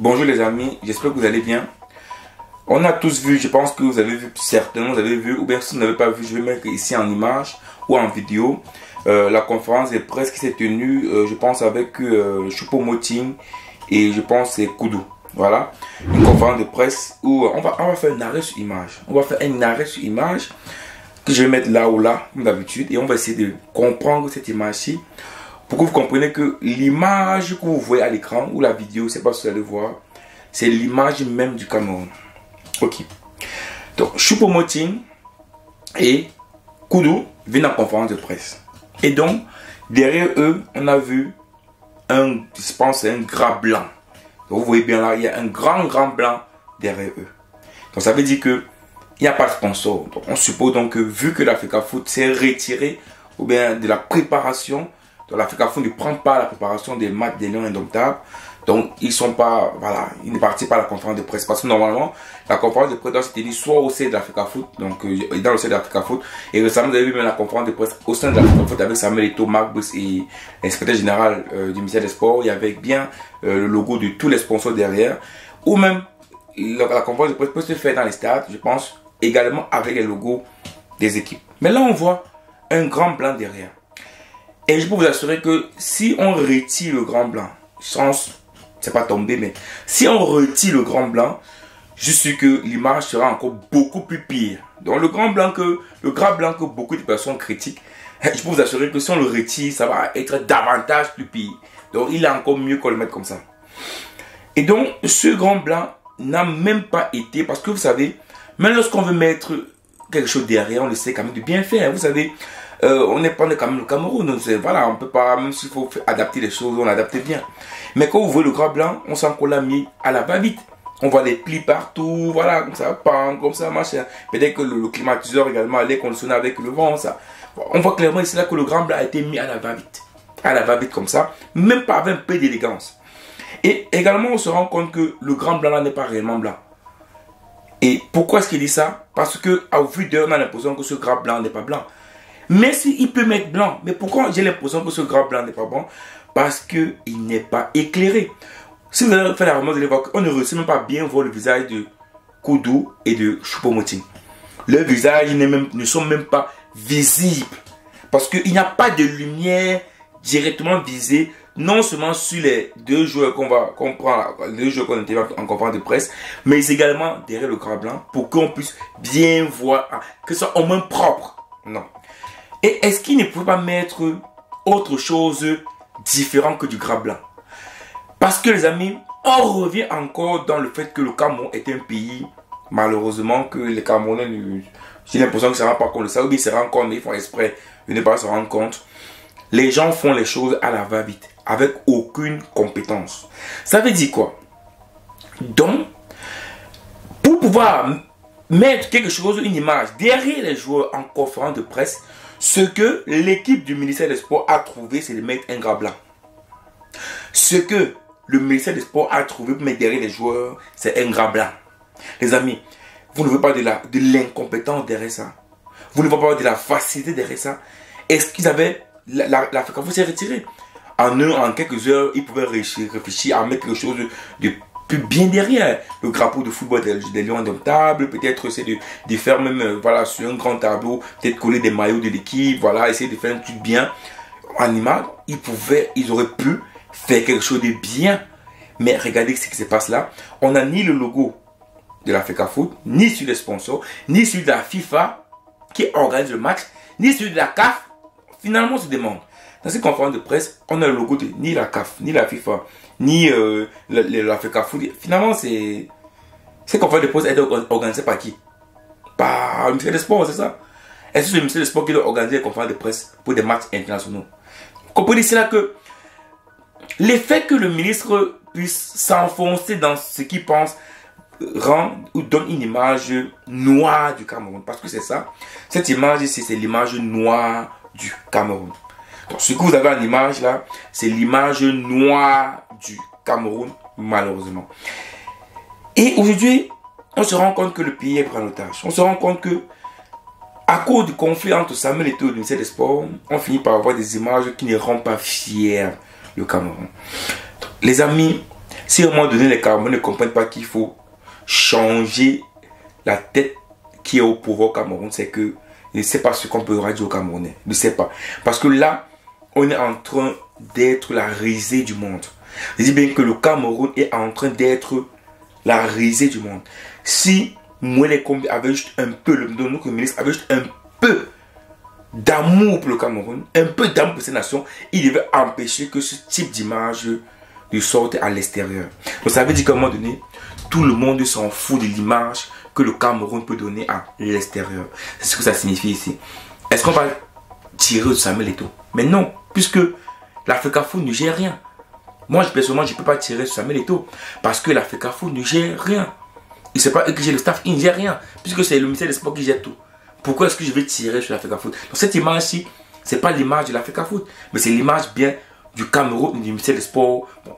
Bonjour les amis, j'espère que vous allez bien. On a tous vu, je pense que vous avez vu, certainement vous avez vu, ou bien si vous n'avez pas vu, je vais mettre ici en image ou en vidéo la conférence de presse qui s'est tenue, je pense avec Choupo-Moting et je pense c'est Koudou. Voilà, une conférence de presse où on va faire un arrêt sur image. On va faire un arrêt sur image que je vais mettre là ou là, comme d'habitude, et on va essayer de comprendre cette image-ci pour que vous compreniez que l'image que vous voyez à l'écran ou la vidéo, c'est pas ce que vous allez voir, c'est l'image même du Cameroun. Ok. Donc, Choupo-Moting et Koudou viennent en conférence de presse. Et donc, derrière eux, on a vu je pense, un grand blanc. Donc, vous voyez bien là, il y a un grand blanc derrière eux. Donc, ça veut dire que il n'y a pas de sponsor. Donc, on suppose donc que vu que l'Africafoot s'est retiré ou bien de la préparation, donc l'Africafoot ne prend pas la préparation des matchs des Lions Indomptables. Donc, ils sont pas, voilà, ils ne participent pas à la conférence de presse. Parce que normalement, la conférence de presse doit se tenir soit au sein de l'Africafoot, donc dans le sein de l'Africafoot. Et récemment, vous avez vu même la conférence de presse au sein de l'Africafoot avec Samuel Eto'o, Marc Brice et l'inspecteur général du ministère des Sports. Il y avait bien le logo de tous les sponsors derrière. Ou même, la conférence de presse peut se faire dans les stades, je pense, également avec les logos des équipes. Mais là, on voit un grand blanc derrière. Et je peux vous assurer que si on retire le grand blanc, c'est pas tombé, mais si on retire le grand blanc, je suis que l'image sera encore beaucoup plus pire. Donc le grand blanc que beaucoup de personnes critiquent, je peux vous assurer que si on le retire, ça va être davantage plus pire. Donc il est encore mieux qu'on le mette comme ça. Et donc ce grand blanc n'a même pas été, parce que vous savez, même lorsqu'on veut mettre quelque chose derrière, on essaie quand même de bien faire. Vous savez, on est quand même le Cameroun, donc voilà, on peut pas, même s'il faut adapter les choses, on adapte bien. Mais quand vous voyez le grand blanc, on sent qu'on l'a mis à la va-vite. On voit les plis partout, voilà, comme ça, comme ça, machin. Peut-être que le climatiseur également allait conditionner avec le vent, ça. On voit clairement ici là que le grand blanc a été mis à la va-vite. À la va-vite comme ça, même pas avec un peu d'élégance. Et également, on se rend compte que le grand blanc là n'est pas réellement blanc. Et pourquoi est-ce qu'il dit ça? Parce que à vue d'œil, on a l'impression que ce grand blanc n'est pas blanc. Mais s'il peut mettre blanc, mais pourquoi j'ai l'impression que ce grand blanc n'est pas bon? Parce qu'il n'est pas éclairé. Si vous allez faire la remarque, vous allez voir qu'on ne réussit même pas bien voir le visage de Koudou et de Choupo-Moting. Leurs visages ne sont même pas visibles. Parce qu'il n'y a pas de lumière directement visée, non seulement sur les deux joueurs qu'on prend, les joueurs qu'on intervient en conférence de presse, mais également derrière le grand blanc pour qu'on puisse bien voir, que ce soit au moins propre. Non. Et est-ce qu'il ne pouvait pas mettre autre chose différent que du grand blanc? Parce que les amis, on revient encore dans le fait que le Cameroun est un pays, malheureusement, que les Camerounais, j'ai l'impression qu'ils ne se rendent pas compte de ça, ou bien ils se rendent compte, mais ils font exprès de ne pas se rendre compte. Les gens font les choses à la va-vite, avec aucune compétence. Ça veut dire quoi? Donc, pour pouvoir mettre quelque chose, une image, derrière les joueurs en conférence de presse, ce que l'équipe du ministère des Sports a trouvé, c'est de mettre un grand blanc. Ce que le ministère des Sports a trouvé pour mettre derrière les joueurs, c'est un grand blanc. Les amis, vous ne voyez pas de l'incompétence derrière ça? Vous ne voyez pas de la facilité derrière ça? Est-ce qu'ils avaient... L'Africafoot s'est retiré. En quelques heures, ils pouvaient réfléchir à mettre quelque chose de plus bien derrière. Le drapeau de football des Lions Indomptables, peut-être essayer de faire même, voilà, sur un grand tableau, peut-être coller des maillots de l'équipe, voilà, essayer de faire un truc bien. En image, ils auraient pu faire quelque chose de bien. Mais regardez ce qui se passe là. On n'a ni le logo de l'Africafoot, ni sur les sponsors, ni sur la FIFA qui organise le match, ni sur la CAF. Finalement, on se demande. Dans cette conférence de presse, on a le logo de ni la CAF, ni la FIFA, ni l'Africafoot. Finalement, cette conférence de presse est organisée par qui? Par le ministère des Sports, c'est ça? Est-ce que c'est le ministère des Sports qui doit organiser les conférences de presse pour des matchs internationaux? Vous comprenez cela que l'effet que le ministre puisse s'enfoncer dans ce qu'il pense rend ou donne une image noire du Cameroun. Parce que c'est ça. Cette image, c'est l'image noire du Cameroun. Donc ce que vous avez en image là, c'est l'image noire du Cameroun, malheureusement. Et aujourd'hui, on se rend compte que le pays est pris en otage. On se rend compte que, à cause du conflit entre Samuel Eto'o et le ministère des Sports, on finit par avoir des images qui ne rendent pas fiers le Cameroun. Donc, les amis, Si à un moment donné, les Camerounais ne comprennent pas qu'il faut changer la tête qui est au pouvoir au Cameroun, c'est que je ne sais pas ce qu'on peut dire aux Camerounais. Je ne sais pas. Parce que là, on est en train d'être la risée du monde. Je dis bien que le Cameroun est en train d'être la risée du monde. Si Moulay Kombi avait juste un peu, notre ministre avait juste un peu d'amour pour le Cameroun, un peu d'amour pour ces nations, il devait empêcher que ce type d'image ne sorte à l'extérieur. Donc ça veut dire qu'à un moment donné, tout le monde s'en fout de l'image que le Cameroun peut donner à l'extérieur. C'est ce que ça signifie ici. Est-ce qu'on va tirer de Samuel Eto'o? Mais non, puisque l'Africafoot ne gère rien. Moi, personnellement, je ne peux pas tirer sur Samuel Eto'o parce que l'Africafoot ne gère rien. Et c'est pas eux qui gèrent le staff, ils ne gèrent rien. Puisque c'est le ministère des Sports qui gère tout. Pourquoi est-ce que je vais tirer sur l'Africafoot? Donc cette image-ci, ce n'est pas l'image de l'Africafoot, mais c'est l'image bien du Cameroun, du ministère des Sports. Bon,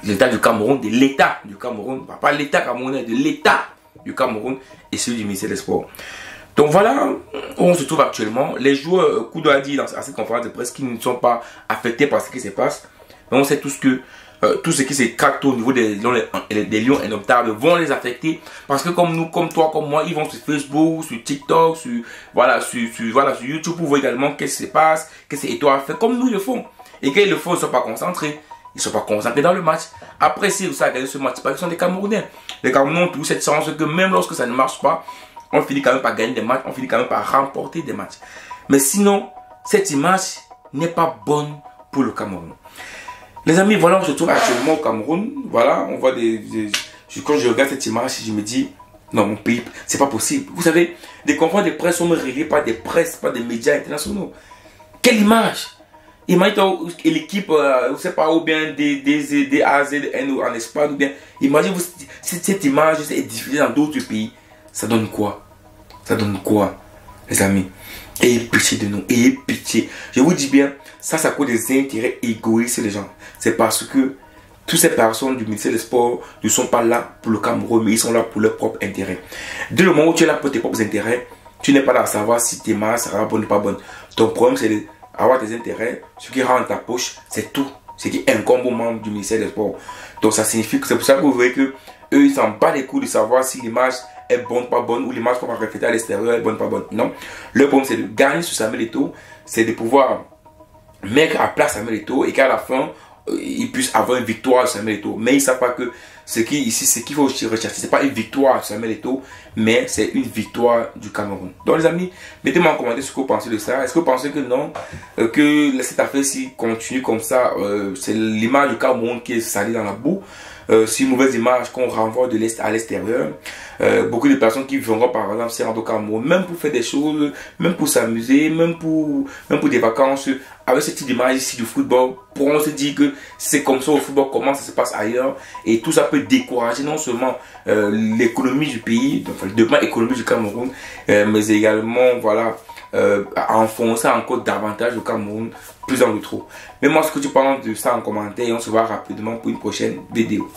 l'État du Cameroun, de l'État du Cameroun, pas l'État camerounais, de l'État du Cameroun et celui du ministère des Sports. Donc voilà où on se trouve actuellement. Les joueurs, Kudo a dit dans cette conférence de presse qu'ils ne sont pas affectés par ce qui se passe. Mais on sait tous que tout ce qui se craque au niveau des lions indomptables vont les affecter. Parce que comme nous, comme toi, comme moi, ils vont sur Facebook, sur TikTok, sur YouTube pour voir également qu'est-ce qui se passe, qu'est-ce que Eto'o a fait, comme nous ils le font. Et quand ils le font, ils ne sont pas concentrés. Ils ne sont pas concentrés dans le match. Après, si vous savez ce match, parce qu'ils sont des Camerounais. Les Camerounais ont toujours cette chance que même lorsque ça ne marche pas, on finit quand même par gagner des matchs, on finit quand même par remporter des matchs. Mais sinon, cette image n'est pas bonne pour le Cameroun. Les amis, voilà, on se trouve actuellement au Cameroun. Voilà, on voit quand je regarde cette image, je me dis, non, mon pays, c'est pas possible. Vous savez, des conférences de presse sont réglées par des presses, par des médias internationaux. Quelle image! Imagine l'équipe, je ne sais pas, ou bien des AZN en Espagne, ou bien, imaginez-vous, cette image est diffusée dans d'autres pays. Ça donne quoi? Ça donne quoi, les amis? Ayez pitié de nous, ayez pitié. Je vous dis bien, ça c'est à cause des intérêts égoïstes des gens. C'est parce que toutes ces personnes du ministère des Sports ne sont pas là pour le Cameroun, mais ils sont là pour leurs propres intérêts. Dès le moment où tu es là pour tes propres intérêts, tu n'es pas là à savoir si tes mains seront bonnes ou pas bonnes. Ton problème, c'est d'avoir tes intérêts. Ce qui rentre dans ta poche, c'est tout. Ce qui incombe aux membres du ministère des Sports. Donc ça signifie que c'est pour ça que vous voyez que eux, ils s'en battent les coups de savoir si l'image est bonne, pas bonne, ou l'image qu'on va refléter à l'extérieur est bonne, pas bonne. Non. Le problème, c'est de gagner sur Samuel Eto'o, c'est de pouvoir mettre à place Samuel Eto'o et qu'à la fin, ils puissent avoir une victoire sur Samuel Eto'o. Mais ils ne savent pas que ce qu'il faut rechercher, ce n'est pas une victoire sur Samuel Eto'o, mais c'est une victoire du Cameroun. Donc les amis, mettez-moi en commentaire ce que vous pensez de ça. Est-ce que vous pensez que non, que cette affaire-ci continue comme ça, c'est l'image du Cameroun qui est salée dans la boue? C'est une mauvaise image qu'on renvoie de l'Est à l'extérieur. Beaucoup de personnes qui viendront par exemple se rendre au Cameroun, même pour faire des choses, même pour s'amuser, même pour des vacances, avec ce type d'image ici du football, pourront se dire que c'est comme ça au football, comment ça se passe ailleurs, et tout ça peut décourager non seulement l'économie du pays, donc le développement économique du Cameroun, mais également voilà, enfoncer encore davantage le Cameroun plus dans le trou. Mais moi, ce que tu penses de ça en commentaire, et on se voit rapidement pour une prochaine vidéo.